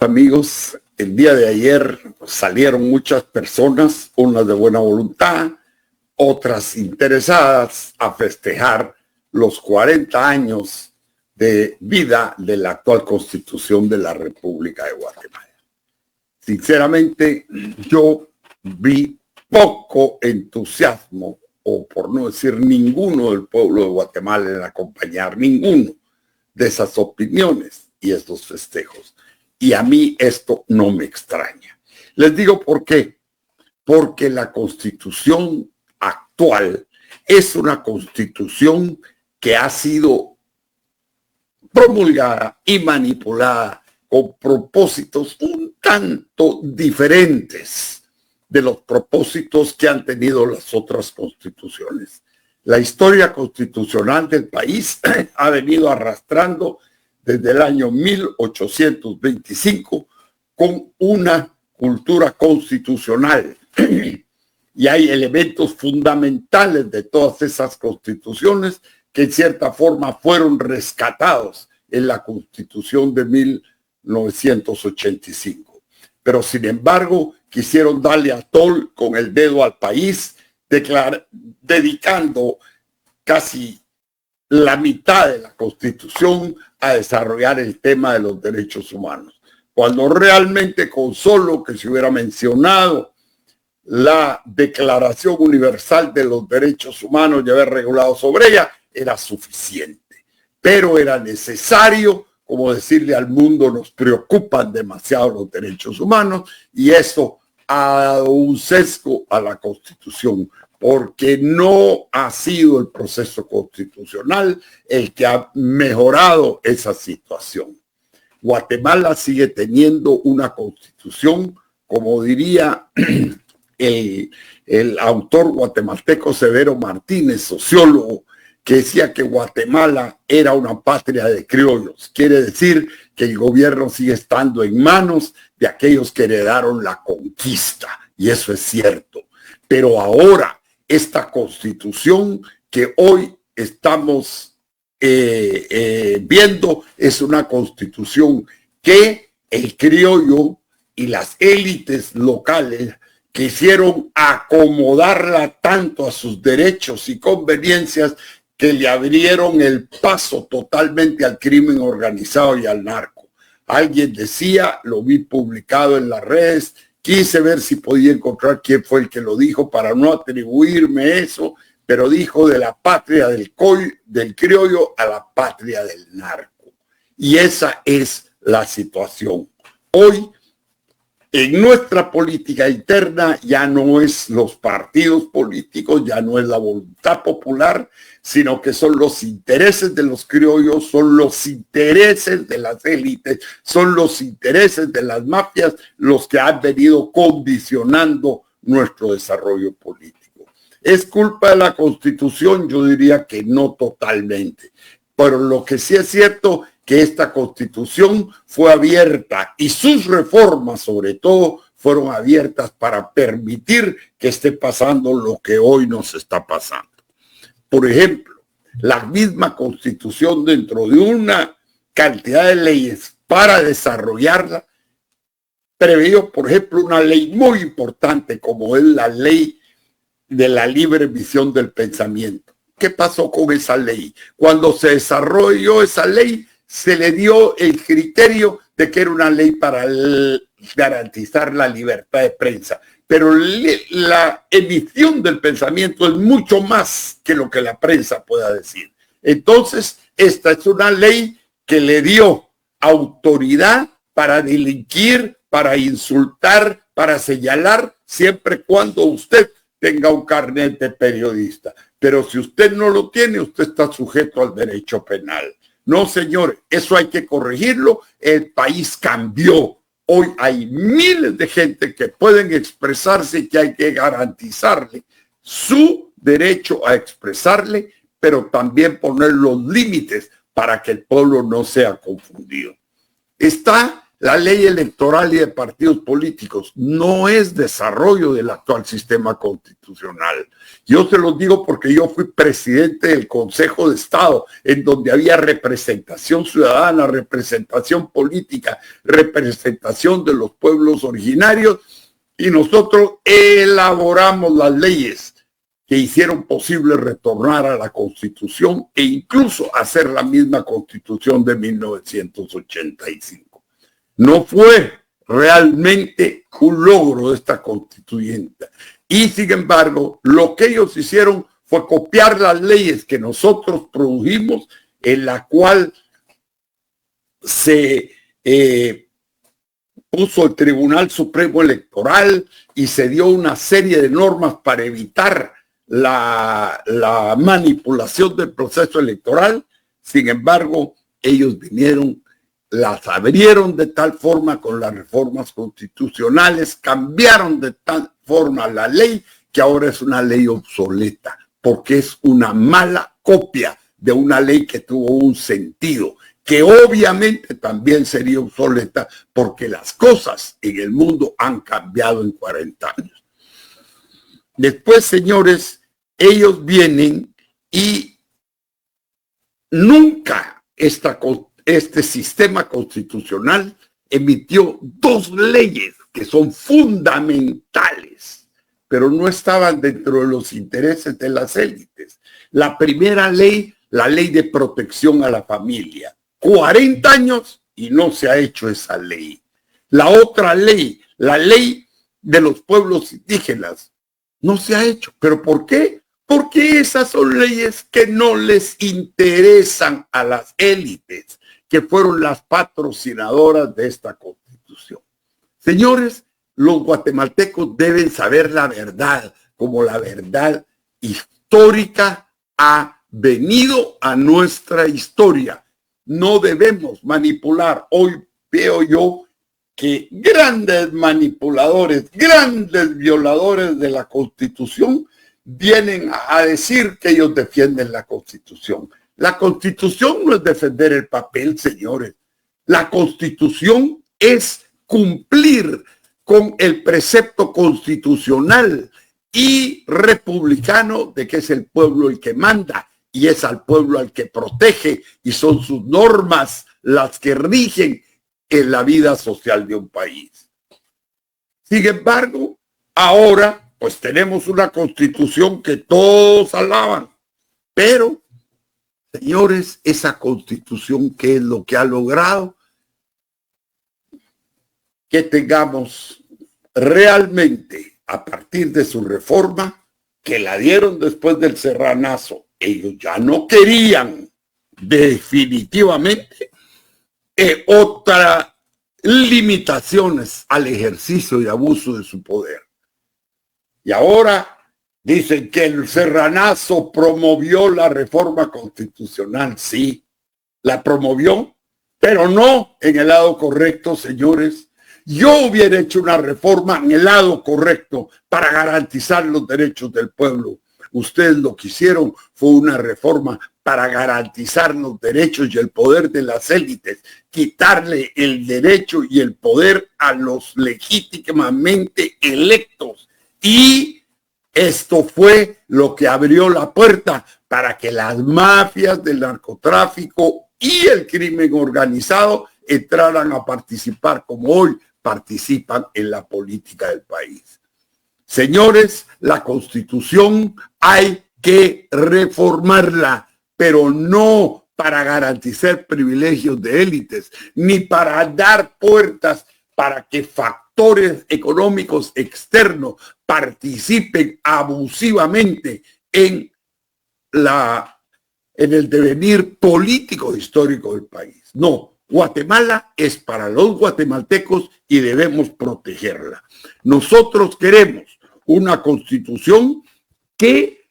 Amigos, el día de ayer salieron muchas personas, unas de buena voluntad, otras interesadas a festejar los 40 años de vida de la actual Constitución de la República de Guatemala. Sinceramente, yo vi poco entusiasmo, o por no decir ninguno del pueblo de Guatemala en acompañar ninguno de esas opiniones y estos festejos. Y a mí esto no me extraña. Les digo por qué. Porque la Constitución actual es una Constitución que ha sido promulgada y manipulada con propósitos un tanto diferentes de los propósitos que han tenido las otras constituciones. La historia constitucional del país ha venido arrastrando desde el año 1825 con una cultura constitucional. Y hay elementos fundamentales de todas esas constituciones que en cierta forma fueron rescatados en la Constitución de 1985. Pero sin embargo, quisieron darle a tol con el dedo al país, dedicando casi la mitad de la Constitución a desarrollar el tema de los derechos humanos, cuando realmente con solo que se hubiera mencionado la Declaración Universal de los Derechos Humanos y haber regulado sobre ella, era suficiente. Pero era necesario, como decirle al mundo, nos preocupan demasiado los derechos humanos, y eso ha dado un sesgo a la Constitución, porque no ha sido el proceso constitucional el que ha mejorado esa situación. Guatemala sigue teniendo una constitución, como diría el autor guatemalteco Severo Martínez, sociólogo, que decía que Guatemala era una patria de criollos. Quiere decir que el gobierno sigue estando en manos de aquellos que heredaron la conquista, y eso es cierto. Pero ahora, esta constitución que hoy estamos viendo es una constitución que el criollo y las élites locales quisieron acomodarla tanto a sus derechos y conveniencias que le abrieron el paso totalmente al crimen organizado y al narco. Alguien decía, lo vi publicado en las redes, quise ver si podía encontrar quién fue el que lo dijo para no atribuirme eso, pero dijo de la patria del criollo a la patria del narco. Y esa es la situación. Hoy, en nuestra política interna, ya no es los partidos políticos, ya no es la voluntad popular, sino que son los intereses de los criollos, son los intereses de las élites, son los intereses de las mafias los que han venido condicionando nuestro desarrollo político. ¿Es culpa de la Constitución? Yo diría que no totalmente. Pero lo que sí es cierto que esta Constitución fue abierta y sus reformas, sobre todo, fueron abiertas para permitir que esté pasando lo que hoy nos está pasando. Por ejemplo, la misma Constitución, dentro de una cantidad de leyes para desarrollarla, previó, por ejemplo, una ley muy importante como es la ley de la libre emisión del pensamiento. ¿Qué pasó con esa ley? Cuando se desarrolló esa ley, se le dio el criterio de que era una ley para garantizar la libertad de prensa. Pero la emisión del pensamiento es mucho más que lo que la prensa pueda decir. Entonces, esta es una ley que le dio autoridad para delinquir, para insultar, para señalar, siempre y cuando usted tenga un carnet de periodista. Pero si usted no lo tiene, usted está sujeto al derecho penal. No, señores, eso hay que corregirlo. El país cambió. Hoy hay miles de gente que pueden expresarse y que hay que garantizarle su derecho a expresarle, pero también poner los límites para que el pueblo no sea confundido. Está la ley electoral y de partidos políticos no es desarrollo del actual sistema constitucional. Yo se los digo porque yo fui presidente del Consejo de Estado, en donde había representación ciudadana, representación política, representación de los pueblos originarios, y nosotros elaboramos las leyes que hicieron posible retornar a la Constitución e incluso hacer la misma Constitución de 1985. No fue realmente un logro de esta constituyente. Y sin embargo, lo que ellos hicieron fue copiar las leyes que nosotros produjimos, en la cual se puso el Tribunal Supremo Electoral y se dio una serie de normas para evitar la manipulación del proceso electoral. Sin embargo, ellos vinieron, las abrieron de tal forma con las reformas constitucionales, cambiaron de tal forma la ley que ahora es una ley obsoleta, porque es una mala copia de una ley que tuvo un sentido, que obviamente también sería obsoleta porque las cosas en el mundo han cambiado en 40 años. Después, señores, ellos vienen y nunca este sistema constitucional emitió dos leyes que son fundamentales, pero no estaban dentro de los intereses de las élites. La primera ley, la ley de protección a la familia. 40 años y no se ha hecho esa ley. La otra ley, la ley de los pueblos indígenas, no se ha hecho. ¿Pero por qué? Porque esas son leyes que no les interesan a las élites, que fueron las patrocinadoras de esta Constitución. Señores, los guatemaltecos deben saber la verdad, como la verdad histórica ha venido a nuestra historia. No debemos manipular. Hoy veo yo que grandes manipuladores, grandes violadores de la Constitución vienen a decir que ellos defienden la Constitución. La Constitución no es defender el papel, señores. La Constitución es cumplir con el precepto constitucional y republicano de que es el pueblo el que manda y es al pueblo al que protege, y son sus normas las que rigen en la vida social de un país. Sin embargo, ahora pues tenemos una Constitución que todos alaban, pero, señores, esa Constitución, ¿qué es lo que ha logrado? Que tengamos realmente, a partir de su reforma, que la dieron después del Serranazo, ellos ya no querían definitivamente otras limitaciones al ejercicio y abuso de su poder. Y ahora dicen que el Serranazo promovió la reforma constitucional. Sí, la promovió, pero no en el lado correcto, señores. Yo hubiera hecho una reforma en el lado correcto para garantizar los derechos del pueblo. Ustedes lo que hicieron fue una reforma para garantizar los derechos y el poder de las élites, quitarle el derecho y el poder a los legítimamente electos. Y esto fue lo que abrió la puerta para que las mafias del narcotráfico y el crimen organizado entraran a participar como hoy participan en la política del país. Señores, la Constitución hay que reformarla, pero no para garantizar privilegios de élites, ni para dar puertas para que factores económicos externos participen abusivamente en el devenir político histórico del país. No, Guatemala es para los guatemaltecos y debemos protegerla. Nosotros queremos una Constitución que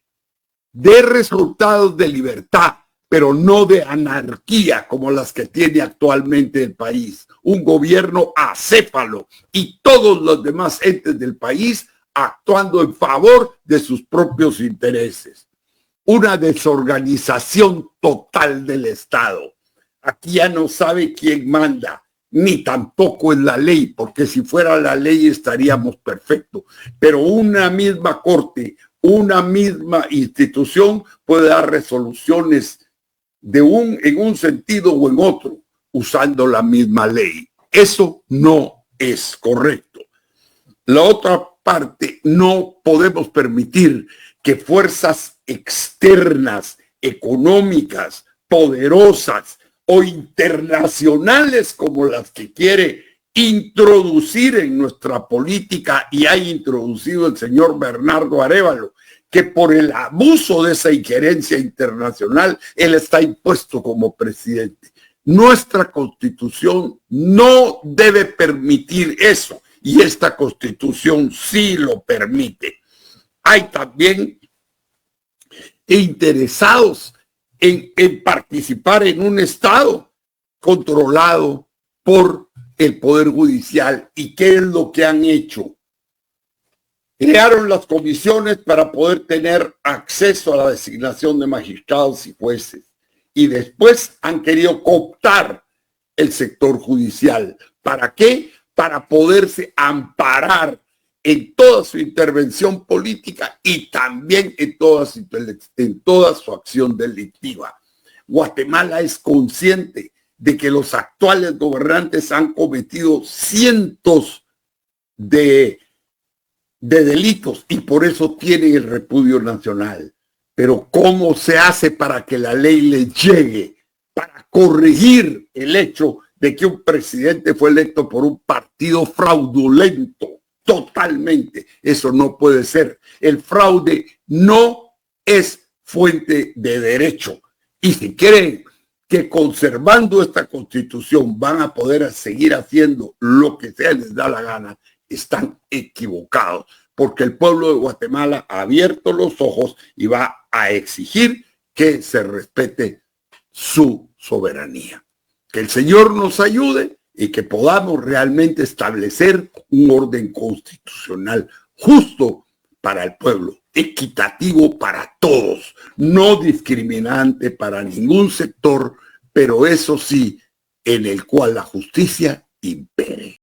dé resultados de libertad, pero no de anarquía como las que tiene actualmente el país. Un gobierno acéfalo y todos los demás entes del país actuando en favor de sus propios intereses. Una desorganización total del Estado. Aquí ya no sabe quién manda. ni tampoco es la ley, porque si fuera la ley estaríamos perfectos. Pero una misma corte, una misma institución puede dar resoluciones en un sentido o en otro, usando la misma ley. Eso no es correcto. La otra parte, no podemos permitir que fuerzas externas, económicas, poderosas o internacionales como las que quiere introducir en nuestra política y ha introducido el señor Bernardo Arévalo, que por el abuso de esa injerencia internacional él está impuesto como presidente. Nuestra Constitución no debe permitir eso y esta Constitución sí lo permite. Hay también interesados en participar en un Estado controlado por el Poder Judicial. ¿Y qué es lo que han hecho? Crearon las comisiones para poder tener acceso a la designación de magistrados y jueces. Y después han querido cooptar el sector judicial. ¿Para qué? Para poderse amparar en toda su intervención política y también en toda su acción delictiva. Guatemala es consciente de que los actuales gobernantes han cometido cientos de delitos y por eso tienen el repudio nacional. Pero ¿cómo se hace para que la ley les llegue? Para corregir el hecho de que un presidente fue electo por un partido fraudulento. Totalmente. Eso no puede ser. El fraude no es fuente de derecho. Y si creen que conservando esta Constitución van a poder seguir haciendo lo que sea les da la gana, están equivocados, porque el pueblo de Guatemala ha abierto los ojos y va a exigir que se respete su soberanía. Que el Señor nos ayude y que podamos realmente establecer un orden constitucional justo para el pueblo, equitativo para todos, no discriminante para ningún sector, pero eso sí, en el cual la justicia impere.